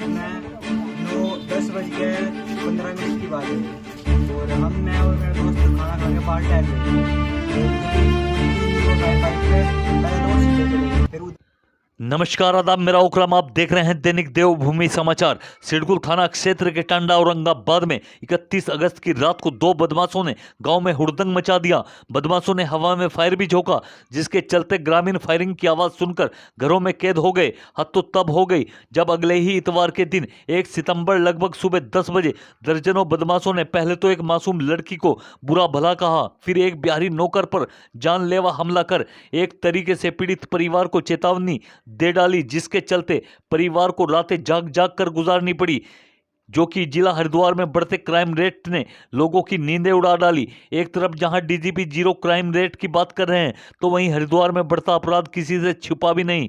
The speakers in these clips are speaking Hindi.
समय 9:10:15 की बात है और मैं और मेरे दोस्त खाना खा के बाहर टहल रहे थे। नमस्कार आदाब, मेरा उकराम, आप देख रहे हैं दैनिक देवभूमि समाचार। सिडकुल थाना क्षेत्र के टांडा औरंगाबाद में 31 अगस्त की रात को दो बदमाशों ने गांव में हुड़दंग मचा दिया। बदमाशों ने हवा में फायर भी झोंका, जिसके चलते ग्रामीण फायरिंग की आवाज सुनकर घरों में कैद हो गए। हद तो तब हो गई जब अगले ही इतवार के दिन 1 सितंबर लगभग सुबह 10 बजे दर्जनों बदमाशों ने पहले तो एक मासूम लड़की को बुरा भला कहा, फिर एक बिहारी नौकर पर जानलेवा हमला कर एक तरीके से पीड़ित परिवार को चेतावनी दे डाली, जिसके चलते परिवार को रातें जाग जाग कर गुजारनी पड़ी, जो कि जिला हरिद्वार में बढ़ते क्राइम रेट ने लोगों की नींदें उड़ा डाली। एक तरफ जहां डीजीपी जीरो क्राइम रेट की बात कर रहे हैं, तो वहीं हरिद्वार में बढ़ता अपराध किसी से छिपा भी नहीं।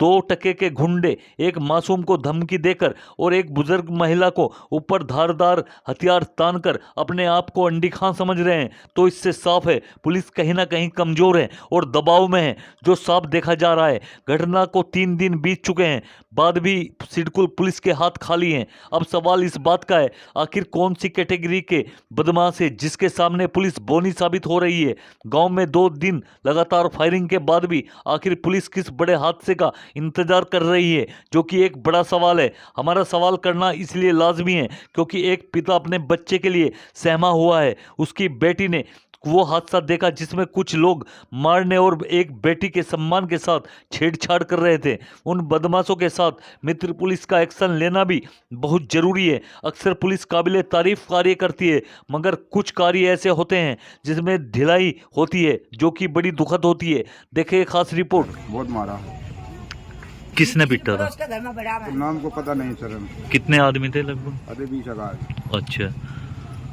2 टके के गुंडे एक मासूम को धमकी देकर और एक बुजुर्ग महिला को ऊपर धारदार हथियार तानकर अपने आप को अंडी खां समझ रहे हैं। तो इससे साफ है पुलिस कहीं ना कहीं कमजोर है और दबाव में है, जो साफ देखा जा रहा है। घटना को 3 दिन बीत चुके हैं, बाद भी सिडकुल पुलिस के हाथ खाली हैं। अब सवाल इस बात का है, आखिर कौन सी कैटेगरी के बदमाश है जिसके सामने पुलिस बोनी साबित हो रही है। गांव में 2 दिन लगातार फायरिंग के बाद भी आखिर पुलिस किस बड़े हादसे का इंतजार कर रही है, जो कि एक बड़ा सवाल है। हमारा सवाल करना इसलिए लाजमी है क्योंकि एक पिता अपने बच्चे के लिए सहमा हुआ है। उसकी बेटी ने वो हादसा देखा जिसमें कुछ लोग मारने और एक बेटी के सम्मान के साथ छेड़छाड़ कर रहे थे। उन बदमाशों के साथ मित्र पुलिस का एक्शन लेना भी बहुत जरूरी है। अक्सर पुलिस काबिले तारीफ कार्य करती है, मगर कुछ कार्य ऐसे होते हैं जिसमें ढिलाई होती है, जो कि बड़ी दुखद होती है। देखिए एक खास रिपोर्ट। बहुत मारा। किसने पीटा था? तो नाम को पता नहीं सर। कितने आदमी थे लगभग? अरे 20 आदमी। अच्छा,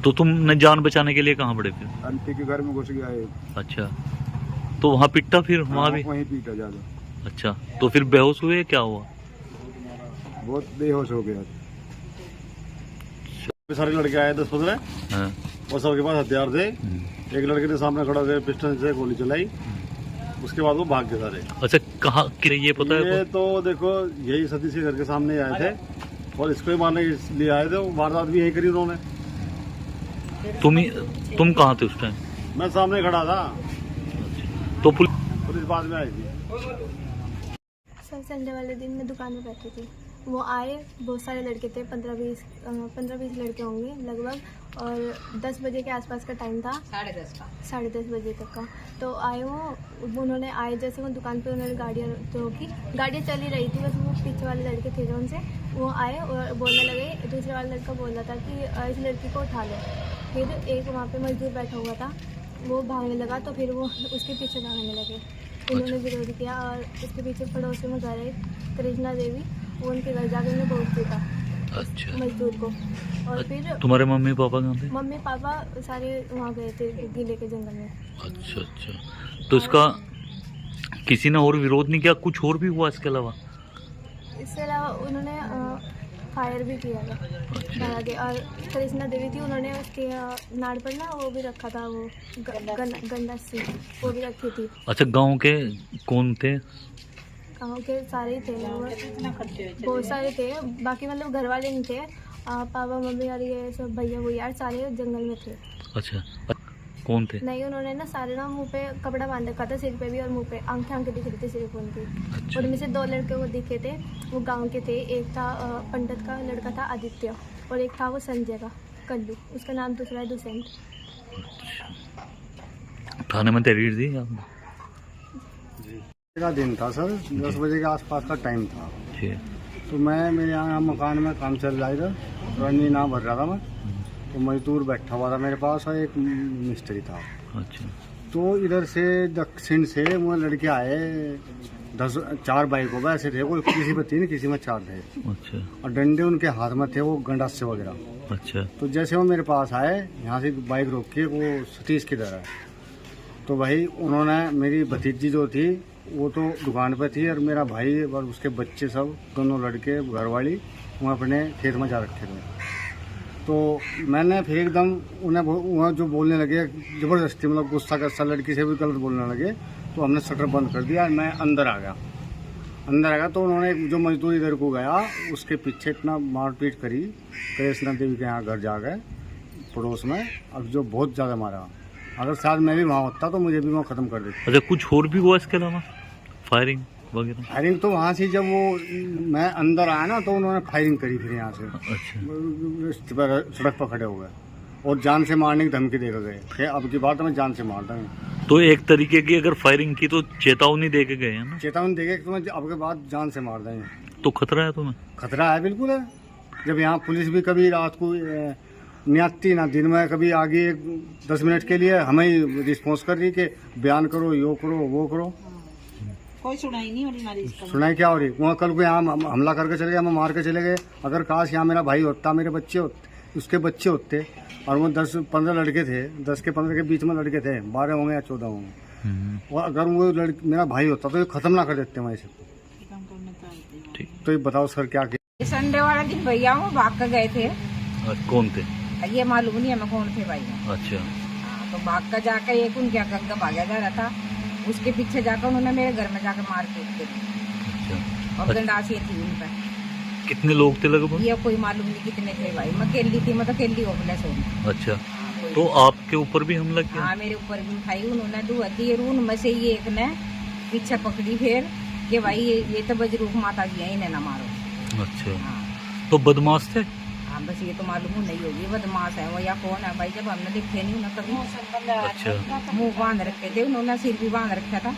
तो तुमने जान बचाने के लिए कहाँ पड़े फिर? आंटी के घर में घुस गया है। अच्छा, तो वहाँ पिटा फिर? वहाँ भी वहीं पीटा ज्यादा। अच्छा, तो फिर बेहोश हुए, क्या हुआ? बहुत बेहोश हो गया। सारे लड़के आए 10-15 हाँ। और सबके पास हथियार थे। एक लड़के ने सामने खड़ा होकर पिस्टल से गोली चलाई, उसके बाद वो भाग गए सारे। अच्छा, कहाँ के ये पता है? ये तो देखो यही सतीश के घर के सामने आए थे और इसको ही मारने के लिए आए थे। वो वारदात भी यही करी उन्होंने। तुम कहाँ थे उस टाइम? मैं सामने खड़ा था, तो पुलिस बाद में आई थी। सर संडे वाले दिन मैं दुकान में बैठी थी, वो आए, बहुत सारे लड़के थे, 15-20 लड़के होंगे लगभग, और 10 बजे के आसपास का टाइम था, 10:30 बजे तक का। तो आए वो उन्होंने आए जैसे वो दुकान पे उन्होंने गाड़ियाँ चली रही थी, बस वो पीछे वाले लड़के थे जो उनसे वो आए और बोलने लगे। दूसरे वाला लड़का बोल रहा था कि इस लड़की को उठा लो। फिर एक वहाँ पे मजदूर बैठा हुआ था, वो भागने लगा, तो फिर वो उसके पीछे भागने लगे। उन्होंने विरोध किया और उसके पीछे पड़ोसी में घर है कृष्णा देवी, वो उनके घर जाकर उन्हें बहुत पीटा। अच्छा। मजदूर को। और फिर तुम्हारे मम्मी पापा कहाँ थे? मम्मी पापा सारे वहाँ गए थे गीले के जंगल में। अच्छा अच्छा, तो इसका किसी ने और विरोध नहीं किया? कुछ और भी हुआ इसके अलावा? इसके अलावा उन्होंने फायर भी किया था। अच्छा। और कृष्णा देवी थी, उन्होंने उसके नाड़ पर ना वो भी रखा था, वो गंदा सी वो भी रखी थी। अच्छा, गांव के कौन थे? गाँव के सारे थे, बहुत सारे थे, बाकी मतलब घर वाले नहीं थे। पापा मम्मी और ये सब भैया भैया सारे जंगल में थे। अच्छा, कौन थे? नहीं, उन्होंने ना सारे ना मुंह पे कपड़ा बांध रखा था, सिर पे भी और मुंह पे आंखें दिख रही थी सिर्फ उनकी। अच्छा। उनमें से 2 लड़के वो दिखे थे, वो गांव के थे। एक था पंडित का लड़का था आदित्य, और एक था वो संजय का कल्लू, उसका नाम दूसरा है दुष्यंत। अच्छा, थाने में तहरीर दी आपने? का दिन था सर, 10 बजे के आसपास का टाइम था। तो मैं मेरे यहाँ मकान में काम चल रहा था, रनी ना भर रहा था मैं, तो मजदूर बैठा हुआ था मेरे पास और एक मिस्त्री था। अच्छा। तो इधर से दक्षिण से वो लड़के आए, 4 बाइकों पर ऐसे थे, कोई किसी में 3 किसी में 4 थे। अच्छा। और डंडे उनके हाथ में थे, वो गंडासे वगैरह। अच्छा। तो जैसे वो मेरे पास आए, यहाँ से बाइक रोक के, वो सतीश की तरह है, तो भाई उन्होंने मेरी भतीजी जो थी वो तो दुकान पर थी, और मेरा भाई और उसके बच्चे सब दोनों लड़के घरवाली वहाँ अपने खेत में जा रखे थे। तो मैंने फिर एकदम उन्हें वहाँ जो बोलने लगे ज़बरदस्ती, मतलब गुस्सा कर सा लड़की से भी गलत बोलने लगे, तो हमने शटर बंद कर दिया, मैं अंदर आ गया। अंदर आया तो उन्होंने जो मजदूर इधर को गया उसके पीछे इतना मारपीट करी कृष्णा देवी के यहाँ घर जा गए पड़ोस में। अब जो बहुत ज़्यादा मारा, अगर शायद मैं भी वहाँ होता तो मुझे भी वहाँ ख़त्म कर देता। अच्छा, कुछ और भी हुआ इसके अलावा, फायरिंग वगैरह? फायरिंग तो वहाँ से जब वो मैं अंदर आया ना तो उन्होंने फायरिंग करी फिर यहाँ से। अच्छा, सड़क पर खड़े हो गए और जान से मारने की धमकी दे गए कि अब की बात मैं जान से मार दूँगा। तो एक तरीके की अगर फायरिंग की तो चेतावनी दे के गए हैं ना? चेतावनी देखे कि तुम्हें अब के बाद जान से मार देंगे। तो खतरा है तुम्हें? खतरा है, बिल्कुल है। जब यहाँ पुलिस भी कभी रात को नहीं आती ना दिन में, कभी आगे 10 मिनट के लिए हमें ही रिस्पॉन्स कर रही कि बयान करो, यो करो, वो करो। कोई सुनाई नहीं हो रही हमारी इसका। सुनाई क्या हो रही? वहाँ कल को यहाँ हमला करके चले गए, हमें मार के चले गए। अगर काश यहाँ मेरा भाई होता, मेरे बच्चे होते, उसके बच्चे होते, और वो 10-15 लड़के थे, 10 के 15 के बीच में लड़के थे, 12 होंगे या 14 होंगे, और अगर वो मेरा भाई होता तो ये खत्म ना कर देते वहीं से। ठीक, तो ये बताओ सर क्या किया? संडे वाला दिन भैया वो भाग कर गए थे। कौन थे? ये मालूम नहीं हमें कौन थे भाई। अच्छा, तो भाग कर जाकर एक उनके गंगा भागा जा रहा था, उसके पीछे जाकर उन्होंने मेरे घर में जाकर मार पीट करी अच्छा। और गंडासी थी उन पर। कितने लोग थे लगभग? ये कोई मालूम नहीं कितने थे भाई, मैं अकेली थी, मैं तो अकेली होपलेस हूँ। अच्छा, तो आपके ऊपर भी हमला किया? हाँ, मेरे ऊपर भी उठाई उन्होंने, दो दी उनमें से ये एक ने पीछे पकड़ी फिर कि भाई ये तो बजरूख माता जी है, इन्हें ना मारो। अच्छा, हाँ, तो बदमाश थे? हाँ, बस ये तो मालूम नहीं होगी बदमाश है वो या कौन है भाई, जब हमने देखे नहीं उन्हें कभी। अच्छा, मुंह बांध रखे थे उन्होंने, सिर भी बांध रखा था।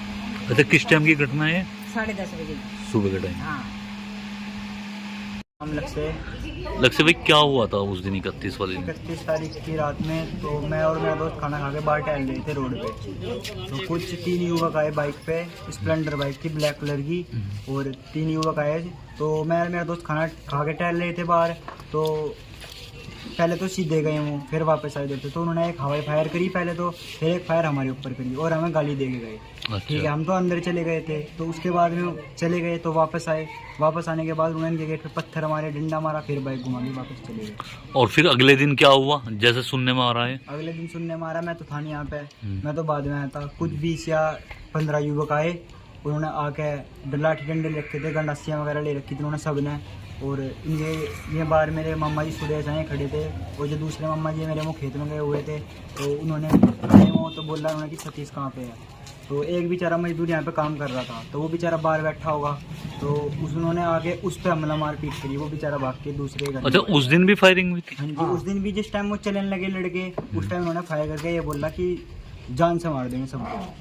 अच्छा, किस टाइम की घटना है? 10:30 बजे सुबह के टाइम। हाँ। हम लक्ष्य लक्ष्य भाई, क्या हुआ था उस दिन 31 वाले दिन? 31 तारीख की रात में तो मैं और मेरा दोस्त खाना खा के बाहर टहल रहे थे रोड पे। तो कुछ 3 युवक आए बाइक पे, स्प्लेंडर बाइक थी ब्लैक कलर की, और 3 युवक आए। तो मैं और मेरा दोस्त खाना खा के टहल रहे थे बाहर। तो पहले तो सीधे गए वो, फिर वापस आए थे। तो उन्होंने एक हवाई फायर करी पहले तो, फिर एक फायर हमारे ऊपर करी और हमें गाली दे के गए। ठीक है, हम तो अंदर चले गए थे। तो उसके बाद में चले गए तो वापस आए, वापस आने के बाद उन्होंने गेट पे पत्थर मारे, डंडा मारा, फिर बाइक घुमा के वापस चले गए। और फिर अगले दिन क्या हुआ जैसे सुनने में आ रहा है? अगले दिन सुनने में आ रहा, मैं तो था नहीं यहाँ पे, मैं तो बाद में आया था। कुछ 20 या 15 युवक आए, उन्होंने आके लाठी डंडे रखे थे, गंडासियाँ वगैरह ले रखी थी उन्होंने सब ने। और ये बार मेरे मामा जी सुरेश आए खड़े थे, और जो दूसरे मामा जी मेरे वो खेत में गए हुए थे। तो उन्होंने वो तो बोला उन्होंने कि सतीश कहाँ पे है। तो एक बेचारा मजदूर यहाँ पे काम कर रहा था, तो वो बेचारा बाहर बैठा होगा, तो उन्होंने आगे उस पर हमला मार पीट करी, वो बेचारा भाग के दूसरे घर। अच्छा, उस दिन भी फायरिंग हुई थी? हाँ जी, उस दिन भी जिस टाइम वो चलने लगे लड़के, उस टाइम उन्होंने फायर करके ये बोला कि जान से मार देंगे सबको।